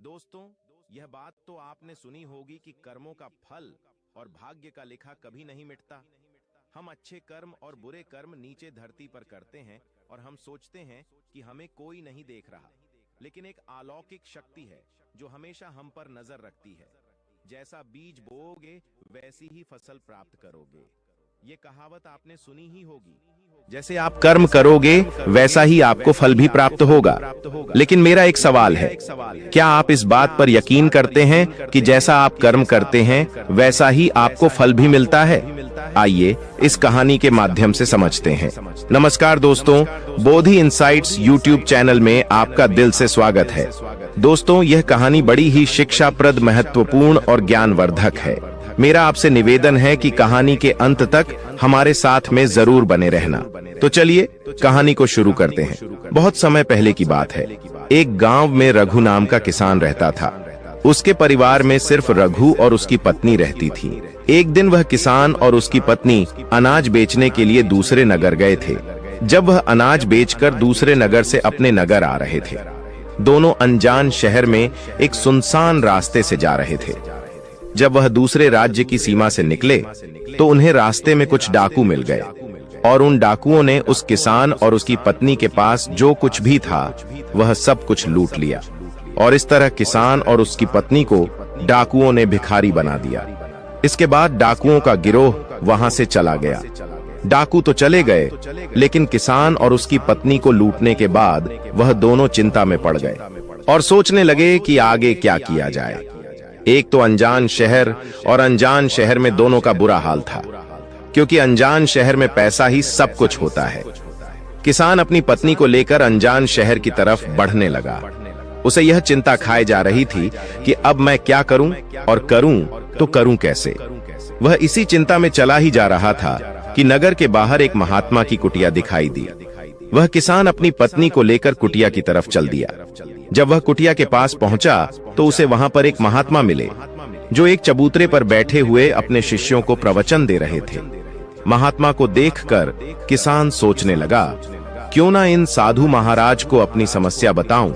दोस्तों, यह बात तो आपने सुनी होगी कि कर्मों का फल और भाग्य का लिखा कभी नहीं मिटता। हम अच्छे कर्म और बुरे कर्म नीचे धरती पर करते हैं और हम सोचते हैं कि हमें कोई नहीं देख रहा। लेकिन एक अलौकिक शक्ति है जो हमेशा हम पर नजर रखती है। जैसा बीज बोओगे वैसी ही फसल प्राप्त करोगे। ये कहावत आपने सुनी ही होगी। जैसे आप कर्म करोगे वैसा ही आपको फल भी प्राप्त होगा। लेकिन मेरा एक सवाल है, क्या आप इस बात पर यकीन करते हैं कि जैसा आप कर्म करते हैं वैसा ही आपको फल भी मिलता है? आइए इस कहानी के माध्यम से समझते हैं। नमस्कार दोस्तों, बोधि इनसाइट्स यूट्यूब चैनल में आपका दिल से स्वागत है। दोस्तों, यह कहानी बड़ी ही शिक्षाप्रद, महत्वपूर्ण और ज्ञानवर्धक है। मेरा आपसे निवेदन है कि कहानी के अंत तक हमारे साथ में जरूर बने रहना। तो चलिए कहानी को शुरू करते हैं। बहुत समय पहले की बात है। एक गांव में रघु नाम का किसान रहता था। उसके परिवार में सिर्फ रघु और उसकी पत्नी रहती थी। एक दिन वह किसान और उसकी पत्नी अनाज बेचने के लिए दूसरे नगर गए थे। जब वह अनाज बेचकर दूसरे नगर से अपने नगर आ रहे थे, दोनों अनजान शहर में एक सुनसान रास्ते से जा रहे थे। जब वह दूसरे राज्य की सीमा से निकले तो उन्हें रास्ते में कुछ डाकू मिल गए और उन डाकुओं ने उस किसान और उसकी पत्नी के पास जो कुछ भी था वह सब कुछ लूट लिया। और इस तरह किसान और उसकी पत्नी को डाकुओं ने भिखारी बना दिया। इसके बाद डाकुओं का गिरोह वहां से चला गया। डाकू तो चले गए, लेकिन किसान और उसकी पत्नी को लूटने के बाद वह दोनों चिंता में पड़ गए और सोचने लगे कि आगे क्या किया जाए। एक तो अनजान शहर, और अनजान शहर में दोनों का बुरा हाल था, क्योंकि अनजान शहर में पैसा ही सब कुछ होता है। किसान अपनी पत्नी को लेकर अनजान शहर की तरफ बढ़ने लगा। उसे यह चिंता खाए जा रही थी कि अब मैं क्या करूं, और करूं तो करूं कैसे। वह इसी चिंता में चला ही जा रहा था कि नगर के बाहर एक महात्मा की कुटिया दिखाई दी। वह किसान अपनी पत्नी को लेकर कुटिया की तरफ चल दिया। जब वह कुटिया के पास पहुंचा तो उसे वहां पर एक महात्मा मिले, जो एक चबूतरे पर बैठे हुए अपने शिष्यों को प्रवचन दे रहे थे। महात्मा को देखकर किसान सोचने लगा, क्यों ना इन साधु महाराज को अपनी समस्या बताऊं,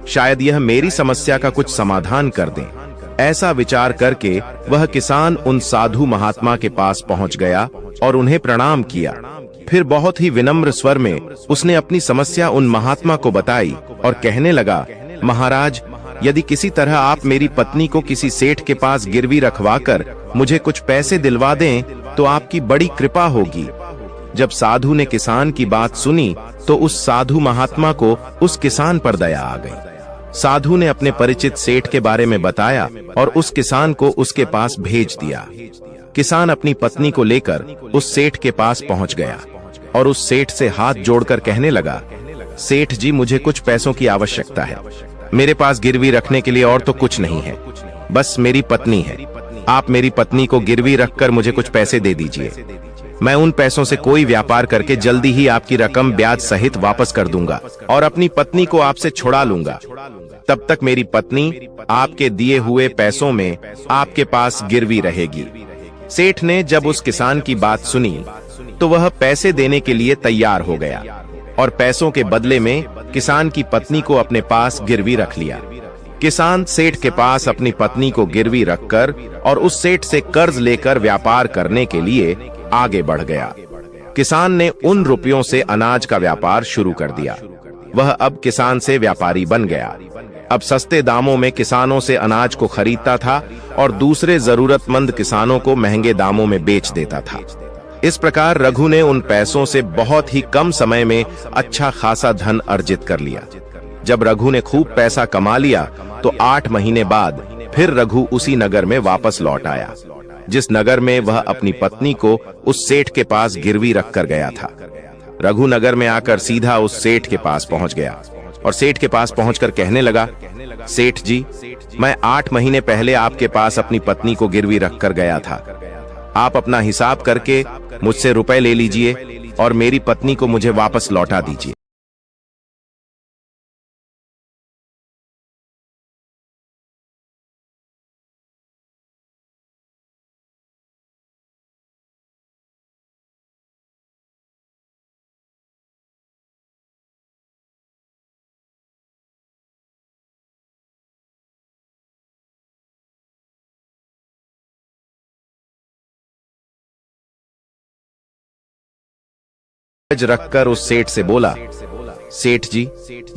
शायद यह मेरी समस्या का कुछ समाधान कर दें। ऐसा विचार करके वह किसान उन साधु महात्मा के पास पहुंच गया और उन्हें प्रणाम किया। फिर बहुत ही विनम्र स्वर में उसने अपनी समस्या उन महात्मा को बताई और कहने लगा, महाराज, यदि किसी तरह आप मेरी पत्नी को किसी सेठ के पास गिरवी रखवाकर मुझे कुछ पैसे दिलवा दें तो आपकी बड़ी कृपा होगी। जब साधु ने किसान की बात सुनी तो उस साधु महात्मा को उस किसान पर दया आ गई। साधु ने अपने परिचित सेठ के बारे में बताया और उस किसान को उसके पास भेज दिया। किसान अपनी पत्नी को लेकर उस सेठ के पास पहुंच गया और उस सेठ से हाथ जोड़कर कहने लगा, सेठ जी, मुझे कुछ पैसों की आवश्यकता है। मेरे पास गिरवी रखने के लिए और तो कुछ नहीं है, बस मेरी पत्नी है। आप मेरी पत्नी को गिरवी रखकर मुझे कुछ पैसे दे दीजिए। मैं उन पैसों से कोई व्यापार करके जल्दी ही आपकी रकम ब्याज सहित वापस कर दूंगा और अपनी पत्नी को आपसे छुड़ा लूंगा। तब तक मेरी पत्नी आपके दिए हुए पैसों में आपके पास गिरवी रहेगी। सेठ ने जब उस किसान की बात सुनी तो वह पैसे देने के लिए तैयार हो गया और पैसों के बदले में किसान की पत्नी को अपने पास गिरवी रख लिया। किसान सेठ के पास अपनी पत्नी को गिरवी रखकर और उस सेठ से कर्ज लेकर व्यापार करने के लिए आगे बढ़ गया। किसान ने उन रुपयों से अनाज का व्यापार शुरू कर दिया। वह अब किसान से व्यापारी बन गया। अब सस्ते दामों में किसानों से अनाज को खरीदता था और दूसरे जरूरतमंद किसानों को महंगे दामों में बेच देता था। इस प्रकार रघु ने उन पैसों से बहुत ही कम समय में अच्छा खासा धन अर्जित कर लिया। जब रघु ने खूब पैसा कमा लिया तो 8 महीने बाद फिर रघु उसी नगर में वापस लौट आया, जिस नगर में वह अपनी पत्नी को उस सेठ के पास गिरवी रखकर गया था। रघु नगर में आकर सीधा उस सेठ के पास पहुंच गया और सेठ के पास पहुंचकर कहने लगा, सेठ जी, मैं 8 महीने पहले आपके पास अपनी पत्नी को गिरवी रखकर गया था। आप अपना हिसाब करके मुझसे रुपए ले लीजिए और मेरी पत्नी को मुझे वापस लौटा दीजिए। कागज रखकर उस सेठ से बोला, सेठ जी,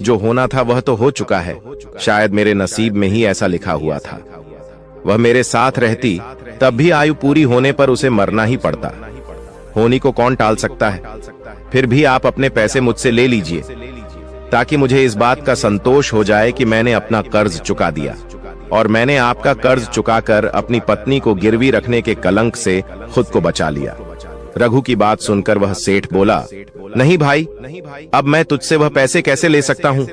जो होना था वह तो हो चुका है। शायद मेरे नसीब में ही ऐसा लिखा हुआ था। वह मेरे साथ रहती तब भी आयु पूरी होने पर उसे मरना ही पड़ता। होनी को कौन टाल सकता है। फिर भी आप अपने पैसे मुझसे ले लीजिए, ताकि मुझे इस बात का संतोष हो जाए कि मैंने अपना कर्ज चुका दिया, और मैंने आपका कर्ज चुकाकर अपनी पत्नी को गिरवी रखने के कलंक से खुद को बचा लिया। रघु की बात सुनकर वह सेठ बोला, नहीं भाई, अब मैं तुझसे वह पैसे कैसे ले सकता हूँ।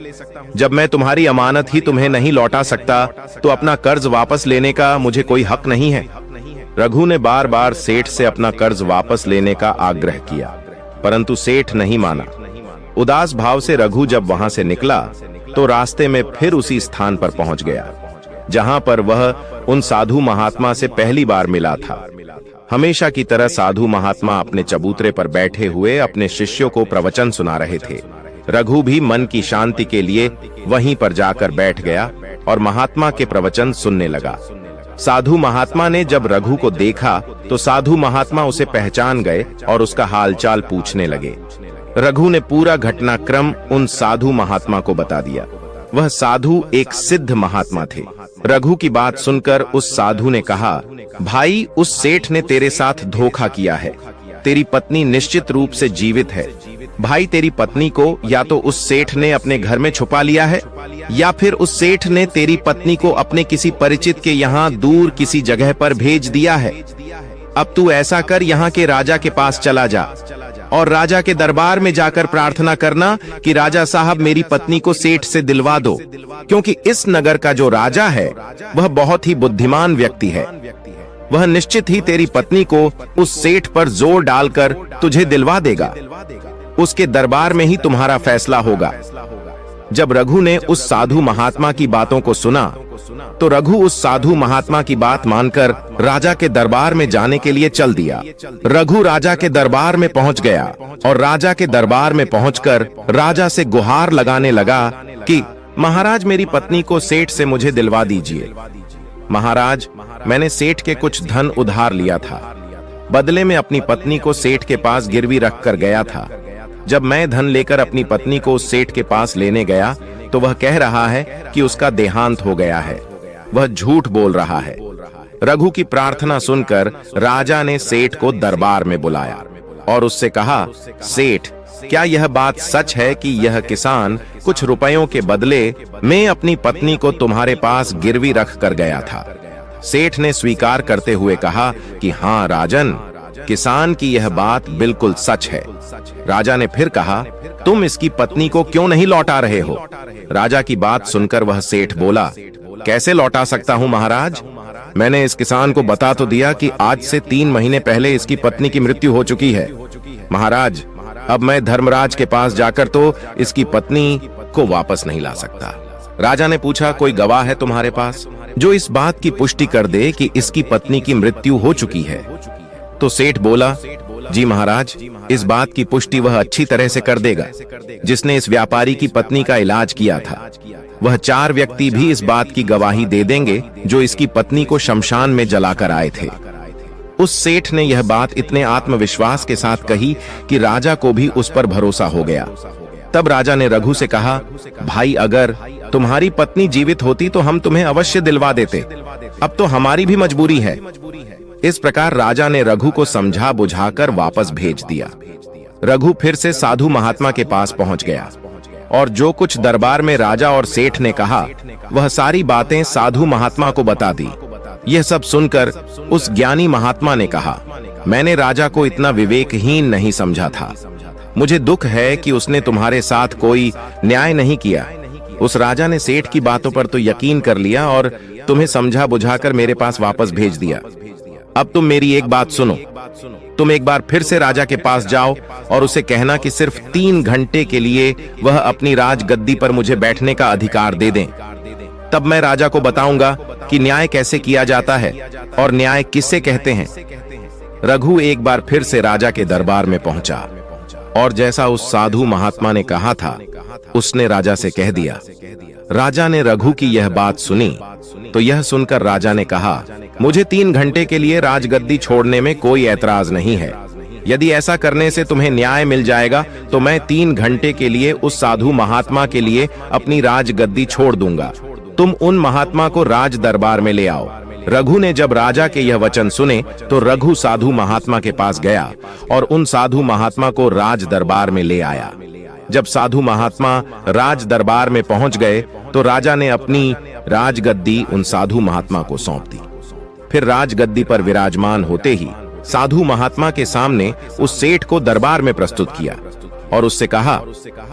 जब मैं तुम्हारी अमानत ही तुम्हें नहीं लौटा सकता, तो अपना कर्ज वापस लेने का मुझे कोई हक नहीं है। रघु ने बार बार सेठ से अपना कर्ज वापस लेने का आग्रह किया, परंतु सेठ नहीं माना। उदास भाव से रघु जब वहां से निकला तो रास्ते में फिर उसी स्थान पर पहुंच गया जहां पर वह उन साधु महात्मा से पहली बार मिला था। हमेशा की तरह साधु महात्मा अपने चबूतरे पर बैठे हुए अपने शिष्यों को प्रवचन सुना रहे थे। रघु भी मन की शांति के लिए वहीं पर जाकर बैठ गया और महात्मा के प्रवचन सुनने लगा। साधु महात्मा ने जब रघु को देखा तो साधु महात्मा उसे पहचान गए और उसका हालचाल पूछने लगे। रघु ने पूरा घटनाक्रम उन साधु महात्मा को बता दिया। वह साधु एक सिद्ध महात्मा थे। रघु की बात सुनकर उस साधु ने कहा, भाई, उस सेठ ने तेरे साथ धोखा किया है। तेरी पत्नी निश्चित रूप से जीवित है। भाई, तेरी पत्नी को या तो उस सेठ ने अपने घर में छुपा लिया है, या फिर उस सेठ ने तेरी पत्नी को अपने किसी परिचित के यहाँ दूर किसी जगह पर भेज दिया है। अब तू ऐसा कर, यहाँ के राजा के पास चला जा और राजा के दरबार में जाकर प्रार्थना करना कि राजा साहब, मेरी पत्नी को सेठ से दिलवा दो, क्योंकि इस नगर का जो राजा है वह बहुत ही बुद्धिमान व्यक्ति है। वह निश्चित ही तेरी पत्नी को उस सेठ पर जोर डालकर तुझे दिलवा देगा। उसके दरबार में ही तुम्हारा फैसला होगा। जब रघु ने उस साधु महात्मा की बातों को सुना तो रघु उस साधु महात्मा की बात मानकर राजा के दरबार में जाने के लिए चल दिया। रघु राजा के दरबार में पहुंच गया और राजा के दरबार में पहुंचकर राजा से गुहार लगाने लगा कि महाराज, मेरी पत्नी को सेठ से मुझे दिलवा दीजिए। महाराज, मैंने सेठ के कुछ धन उधार लिया था। बदले में अपनी पत्नी को सेठ के पास गिरवी रखकर गया था। जब मैं धन लेकर अपनी पत्नी को उस सेठ के पास लेने गया तो वह कह रहा है कि उसका देहांत हो गया है। वह झूठ बोल रहा है। रघु की प्रार्थना सुनकर राजा ने सेठ को दरबार में बुलाया और उससे कहा, सेठ, क्या यह बात सच है कि यह किसान कुछ रुपयों के बदले में अपनी पत्नी को तुम्हारे पास गिरवी रख कर गया था? सेठ ने स्वीकार करते हुए कहा कि हाँ राजन, किसान की यह बात बिल्कुल सच है। राजा ने फिर कहा, तुम इसकी पत्नी को क्यों नहीं लौटा रहे हो? राजा की बात सुनकर वह सेठ बोला, कैसे लौटा सकता हूं महाराज? मैंने इस किसान को बता तो दिया कि आज से 3 महीने पहले इसकी पत्नी की मृत्यु हो चुकी है। महाराज, अब मैं धर्मराज के पास जाकर तो इसकी पत्नी को वापस नहीं ला सकता। राजा ने पूछा, कोई गवाह है तुम्हारे पास जो इस बात की पुष्टि कर दे कि इसकी पत्नी की मृत्यु हो चुकी है? तो सेठ बोला, जी महाराज, इस बात की पुष्टि वह अच्छी तरह से कर देगा जिसने इस व्यापारी की पत्नी का इलाज किया था। वह 4 व्यक्ति भी इस बात की गवाही दे देंगे जो इसकी पत्नी को शमशान में जलाकर आए थे। उस सेठ ने यह बात इतने आत्मविश्वास के साथ कही कि राजा को भी उस पर भरोसा हो गया। तब राजा ने रघु से कहा, भाई, अगर तुम्हारी पत्नी जीवित होती तो हम तुम्हें अवश्य दिलवा देते। अब तो हमारी भी मजबूरी है। इस प्रकार राजा ने रघु को समझा बुझाकर वापस भेज दिया। रघु फिर से साधु महात्मा के पास पहुंच गया और जो कुछ दरबार में राजा और सेठ ने कहा वह सारी बातें साधु महात्मा को बता दी। यह सब सुनकर उस ज्ञानी महात्मा ने कहा, मैंने राजा को इतना विवेकहीन नहीं समझा था। मुझे दुख है कि उसने तुम्हारे साथ कोई न्याय नहीं किया। उस राजा ने सेठ की बातों पर तो यकीन कर लिया और तुम्हें समझा बुझाकर मेरे पास वापस भेज दिया। अब तुम मेरी एक बात सुनो। तुम एक बार फिर से राजा के पास जाओ और उसे कहना कि सिर्फ 3 घंटे के लिए वह अपनी राजगद्दी पर मुझे बैठने का अधिकार दे दें। तब मैं राजा को बताऊंगा कि न्याय कैसे किया जाता है और न्याय किससे कहते हैं। रघु एक बार फिर से राजा के दरबार में पहुंचा और जैसा उस साधु महात्मा ने कहा था उसने राजा से कह दिया। राजा ने रघु की यह बात सुनी तो यह सुनकर राजा ने कहा, मुझे 3 घंटे के लिए राजगद्दी छोड़ने में कोई ऐतराज नहीं है। यदि ऐसा करने से तुम्हें न्याय मिल जाएगा तो मैं 3 घंटे के लिए उस साधु महात्मा के लिए अपनी राजगद्दी छोड़ दूंगा। तुम उन महात्मा को राज दरबार में ले आओ। रघु ने जब राजा के यह वचन सुने तो रघु साधु महात्मा के पास गया और उन साधु महात्मा को राज दरबार में ले आया। जब साधु महात्मा राज दरबार में पहुंच गए तो राजा ने अपनी राजगद्दी उन साधु महात्मा को सौंप दी। फिर राजगद्दी पर विराजमान होते ही साधु महात्मा के सामने उस सेठ को दरबार में प्रस्तुत किया और उससे कहा,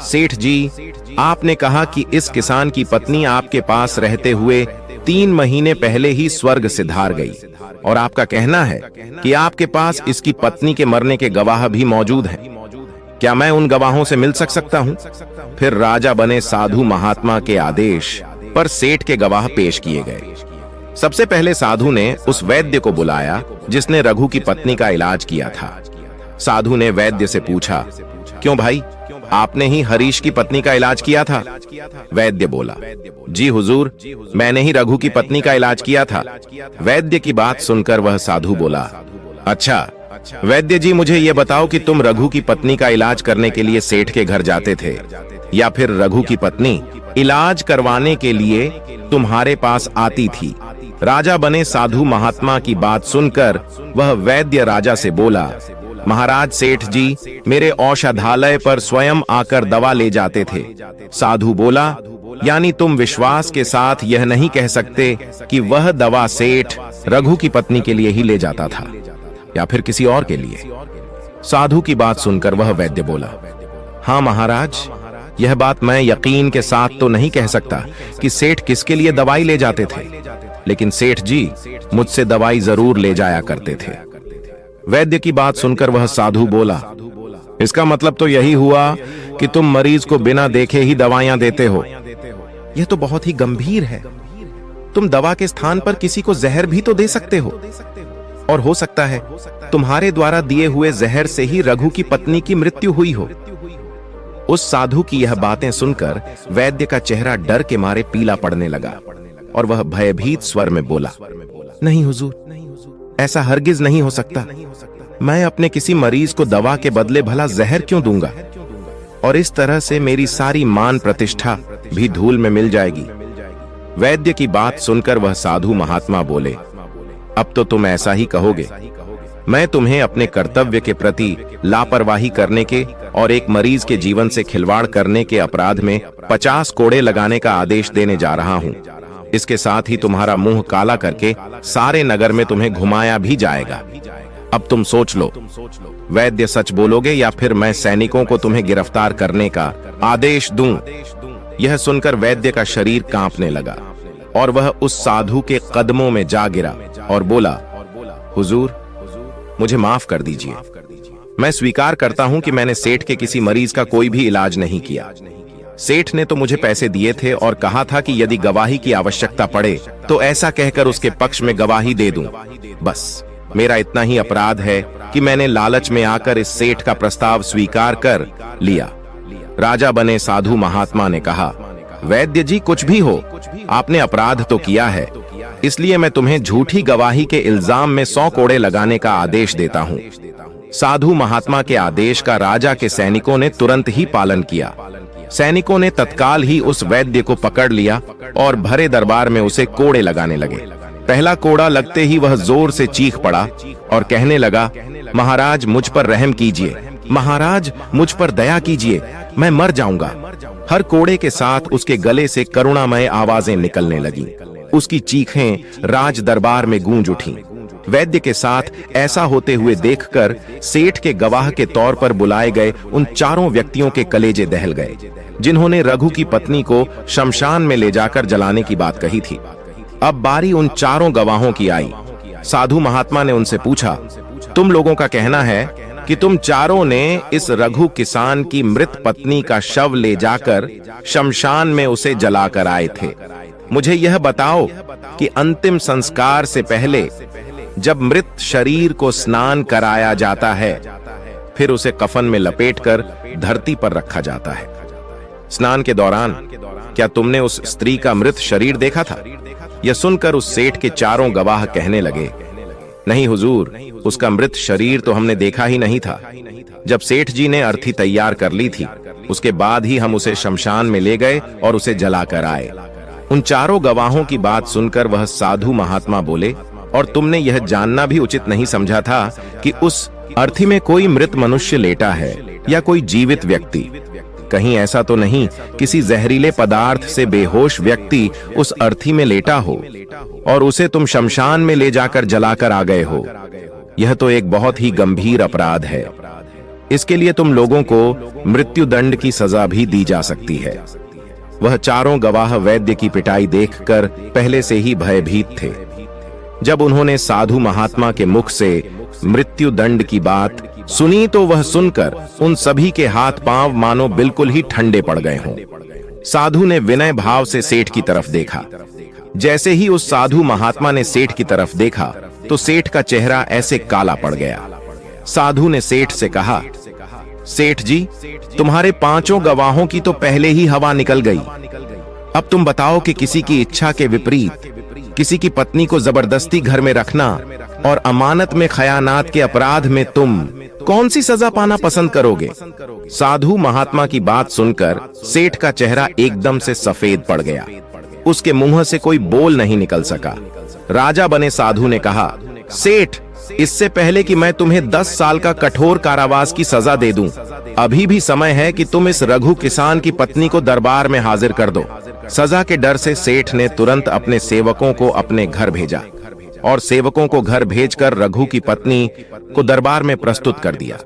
सेठ जी, आपने कहा कि इस किसान की पत्नी आपके पास रहते हुए 3 महीने पहले ही स्वर्ग सिधार गई और आपका कहना है कि आपके पास इसकी पत्नी के मरने के गवाह भी मौजूद हैं। क्या मैं उन गवाहों से मिल सकता हूं? फिर राजा बने साधु महात्मा के आदेश पर सेठ के गवाह पेश किए गए। सबसे पहले साधु ने उस वैद्य को बुलाया जिसने रघु की पत्नी का इलाज किया था। साधु ने वैद्य से पूछा, क्यों भाई, आपने ही हरीश की पत्नी का इलाज किया था? वैद्य बोला, जी हुजूर, मैंने ही रघु की पत्नी का इलाज किया था। वैद्य की बात सुनकर वह साधु बोला, अच्छा वैद्य जी, मुझे यह बताओ कि तुम रघु की पत्नी का इलाज करने के लिए सेठ के घर जाते थे या फिर रघु की पत्नी इलाज करवाने के लिए तुम्हारे पास आती थी? राजा बने साधु महात्मा की बात सुनकर वह वैद्य राजा से बोला, महाराज सेठ जी मेरे औषधालय पर स्वयं आकर दवा ले जाते थे। साधु बोला, यानी तुम विश्वास के साथ यह नहीं कह सकते कि वह दवा सेठ रघु की पत्नी के लिए ही ले जाता था या फिर किसी और के लिए? साधु की बात सुनकर वह वैद्य बोला, हाँ महाराज, यह बात मैं यकीन के साथ तो नहीं कह सकता कि सेठ किसके लिए दवाई ले जाते थे, लेकिन सेठ जी मुझसे दवाई जरूर ले जाया करते थे। वैद्य की बात सुनकर वह साधु बोला, इसका मतलब तो यही हुआ कि तुम मरीज को बिना देखे ही दवाइयां देते हो। यह तो बहुत ही गंभीर है। तुम दवा के स्थान पर किसी को जहर भी तो दे सकते हो, और हो सकता है तुम्हारे द्वारा दिए हुए जहर से ही रघु की पत्नी की मृत्यु हुई हो। उस साधु की यह बातें सुनकर वैद्य का चेहरा डर के मारे पीला पड़ने लगा और वह भयभीत स्वर में बोला, नहीं हुजूर, ऐसा हरगिज नहीं हो सकता। मैं अपने किसी मरीज को दवा के बदले भला जहर क्यों दूंगा, और इस तरह से मेरी सारी मान प्रतिष्ठा भी धूल में मिल जाएगी। वैद्य की बात सुनकर वह साधु महात्मा बोले, अब तो तुम ऐसा ही कहोगे। मैं तुम्हें अपने कर्तव्य के प्रति लापरवाही करने के और एक मरीज के जीवन से खिलवाड़ करने के अपराध में 50 कोड़े लगाने का आदेश देने जा रहा हूं। इसके साथ ही तुम्हारा मुंह काला करके सारे नगर में तुम्हें घुमाया भी जाएगा। अब तुम सोच लो, वैद्य सच बोलोगे या फिर मैं सैनिकों को तुम्हें गिरफ्तार करने का आदेश दूं? यह सुनकर वैद्य का शरीर कांपने लगा और वह उस साधु के कदमों में जा गिरा और बोला, हुजूर, मुझे माफ कर दीजिए। मैं स्वीकार करता हूं कि मैंने सेठ के किसी मरीज का कोई भी इलाज नहीं किया। सेठ ने तो मुझे पैसे दिए थे और कहा था कि यदि गवाही की आवश्यकता पड़े तो ऐसा कहकर उसके पक्ष में गवाही दे दूं। बस मेरा इतना ही अपराध है कि मैंने लालच में आकर इस सेठ का प्रस्ताव स्वीकार कर लिया। राजा बने साधु महात्मा ने कहा, वैद्य जी कुछ भी हो, आपने अपराध तो किया है, इसलिए मैं तुम्हें झूठी गवाही के इल्जाम में 100 कोड़े लगाने का आदेश देता हूं। साधु महात्मा के आदेश का राजा के सैनिकों ने तुरंत ही पालन किया। सैनिकों ने तत्काल ही उस वैद्य को पकड़ लिया और भरे दरबार में उसे कोड़े लगाने लगे। पहला कोड़ा लगते ही वह जोर से चीख पड़ा और कहने लगा, महाराज मुझ पर रहम कीजिए, महाराज मुझ पर दया कीजिए, मैं मर जाऊंगा। हर कोड़े के साथ उसके गले से करुणामय आवाजें निकलने लगीं। उसकी चीखें राज दरबार में गूंज उठीं। वैद्य के साथ ऐसा होते हुए देखकर सेठ के गवाह के तौर पर बुलाए गए उन चारों व्यक्तियों के कलेजे दहल गए, जिन्होंने रघु की पत्नी को शमशान में ले जाकर जलाने की बात कही थी। अब बारी उन चारों गवाहों की आई। साधु महात्मा ने उनसे पूछा, तुम लोगों का कहना है कि तुम चारों ने इस रघु किसान की मृत पत्नी का शव ले जाकर शमशान में उसे जलाकर आए थे। मुझे यह बताओ कि अंतिम संस्कार से पहले जब मृत शरीर को स्नान कराया जाता है, फिर उसे कफन में लपेटकर धरती पर रखा जाता है। स्नान के दौरान क्या तुमने उस स्त्री का मृत शरीर देखा था? यह सुनकर उस सेठ के चारों गवाह कहने लगे, नहीं हुजूर, उसका मृत शरीर तो हमने देखा ही नहीं था। जब सेठ जी ने अर्थी तैयार कर ली थी, उसके बाद ही हम उसे शमशान में ले गए और उसे जलाकर आए। उन चारों गवाहों की बात सुनकर वह साधु महात्मा बोले, और तुमने यह जानना भी उचित नहीं समझा था कि उस अर्थी में कोई मृत मनुष्य लेटा है या कोई जीवित व्यक्ति? कहीं ऐसा तो नहीं किसी जहरीले पदार्थ से बेहोश व्यक्ति उस अर्थी में लेटा हो और उसे तुम शमशान में ले जाकर जलाकर आ गए हो? यह तो एक बहुत ही गंभीर अपराध है। इसके लिए तुम लोगों को मृत्यु दंड की सजा भी दी जा सकती है। वह चारों गवाह वैद्य की पिटाई देखकर पहले से ही भयभीत थे। जब उन्होंने साधु महात्मा के मुख से मृत्यु दंड की बात सुनी तो वह सुनकर उन सभी के हाथ पांव मानो बिल्कुल ही ठंडे पड़ गए हों। साधु ने विनय भाव से सेठ की तरफ देखा। जैसे ही उस साधु महात्मा ने सेठ की तरफ देखा तो सेठ का चेहरा ऐसे काला पड़ गया। साधु ने सेठ से कहा, सेठ जी, तुम्हारे पांचों गवाहों की तो पहले ही हवा निकल गई। अब तुम बताओ कि किसी की इच्छा के विपरीत किसी की पत्नी को जबरदस्ती घर में रखना और अमानत में खयानात के अपराध में तुम कौन सी सजा पाना पसंद करोगे? साधु महात्मा की बात सुनकर सेठ का चेहरा एकदम से सफेद पड़ गया। उसके मुंह से कोई बोल नहीं निकल सका। राजा बने साधु ने कहा, सेठ, इससे पहले कि मैं तुम्हें 10 साल का कठोर कारावास की सजा दे दूं, अभी भी समय है कि तुम इस रघु किसान की पत्नी को दरबार में हाजिर कर दो। सजा के डर से सेठ ने तुरंत अपने सेवकों को अपने घर भेजा और सेवकों को घर भेजकर रघु की पत्नी को दरबार में प्रस्तुत कर दिया।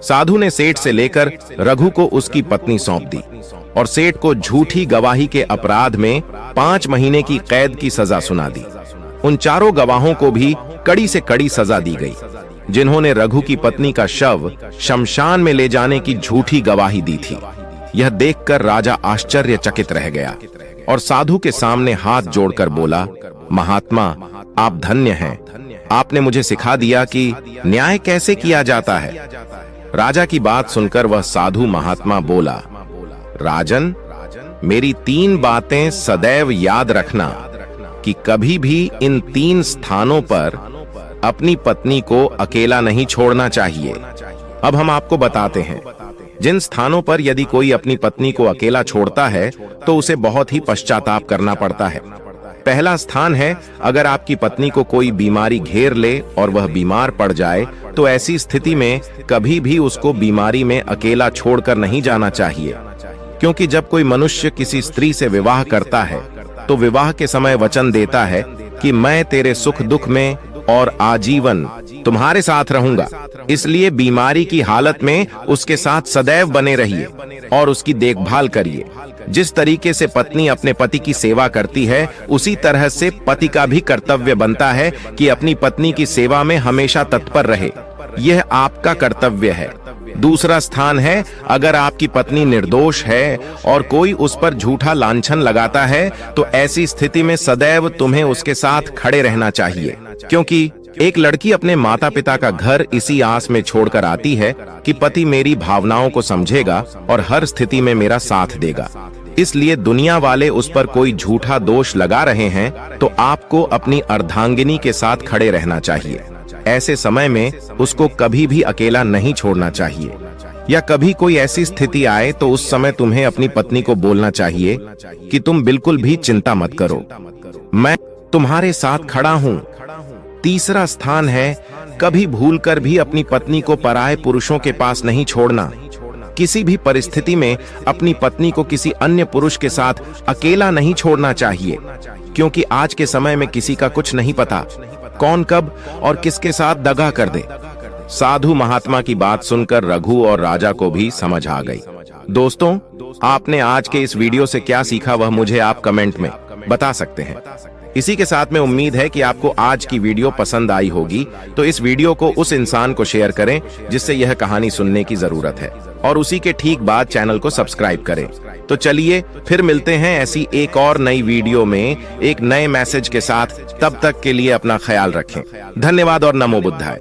साधु ने सेठ से लेकर रघु को उसकी पत्नी सौंप दी और सेठ को झूठी गवाही के अपराध में 5 महीने की कैद की सजा सुना दी। उन चारों गवाहों को भी कड़ी से कड़ी सजा दी गई, जिन्होंने रघु की पत्नी का शव शमशान में ले जाने की झूठी गवाही दी थी। यह देखकर राजा आश्चर्यचकित रह गया और साधु के सामने हाथ जोड़कर बोला, महात्मा, आप धन्य हैं। आपने मुझे सिखा दिया कि न्याय कैसे किया जाता है। राजा की बात सुनकर वह साधु महात्मा बोला, राजन, मेरी 3 बातें सदैव याद रखना कि कभी भी इन 3 स्थानों पर अपनी पत्नी को अकेला नहीं छोड़ना चाहिए। अब हम आपको बताते हैं। जिन स्थानों पर यदि कोई अपनी पत्नी को अकेला छोड़ता है तो उसे बहुत ही पश्चाताप करना पड़ता है। पहला स्थान है, अगर आपकी पत्नी को कोई बीमारी घेर ले और वह बीमार पड़ जाए तो ऐसी स्थिति में कभी भी उसको बीमारी में अकेला छोड़कर नहीं जाना चाहिए, क्योंकि जब कोई मनुष्य किसी स्त्री से विवाह करता है तो विवाह के समय वचन देता है कि मैं तेरे सुख दुख में और आजीवन तुम्हारे साथ रहूंगा। इसलिए बीमारी की हालत में उसके साथ सदैव बने रहिए और उसकी देखभाल करिए। जिस तरीके से पत्नी अपने पति की सेवा करती है, उसी तरह से पति का भी कर्तव्य बनता है कि अपनी पत्नी की सेवा में हमेशा तत्पर रहे। यह आपका कर्तव्य है। दूसरा स्थान है, अगर आपकी पत्नी निर्दोष है और कोई उस पर झूठा लांछन लगाता है तो ऐसी स्थिति में सदैव तुम्हें उसके साथ खड़े रहना चाहिए, क्योंकि एक लड़की अपने माता पिता का घर इसी आस में छोड़कर आती है कि पति मेरी भावनाओं को समझेगा और हर स्थिति में मेरा साथ देगा। इसलिए दुनिया वाले उस पर कोई झूठा दोष लगा रहे हैं तो आपको अपनी अर्धांगिनी के साथ खड़े रहना चाहिए। ऐसे समय में उसको कभी भी अकेला नहीं छोड़ना चाहिए, या कभी कोई ऐसी स्थिति आए तो उस समय तुम्हें अपनी पत्नी को बोलना चाहिए कि तुम बिल्कुल भी चिंता मत करो, मैं तुम्हारे साथ खड़ा हूं। तीसरा स्थान है, कभी भूलकर भी अपनी पत्नी को पराये पुरुषों के पास नहीं छोड़ना। किसी भी परिस्थिति में अपनी पत्नी को किसी अन्य पुरुष के साथ अकेला नहीं छोड़ना चाहिए, क्योंकि आज के समय में किसी का कुछ नहीं पता, कौन कब और किसके साथ दगा कर दे। साधु महात्मा की बात सुनकर रघु और राजा को भी समझ आ गई। दोस्तों, आपने आज के इस वीडियो से क्या सीखा वह मुझे आप कमेंट में बता सकते हैं। इसी के साथ में उम्मीद है कि आपको आज की वीडियो पसंद आई होगी, तो इस वीडियो को उस इंसान को शेयर करें जिससे यह कहानी सुनने की जरूरत है, और उसी के ठीक बाद चैनल को सब्सक्राइब करें। तो चलिए फिर मिलते हैं ऐसी एक और नई वीडियो में एक नए मैसेज के साथ। तब तक के लिए अपना ख्याल रखें। धन्यवाद और नमो बुद्धाय।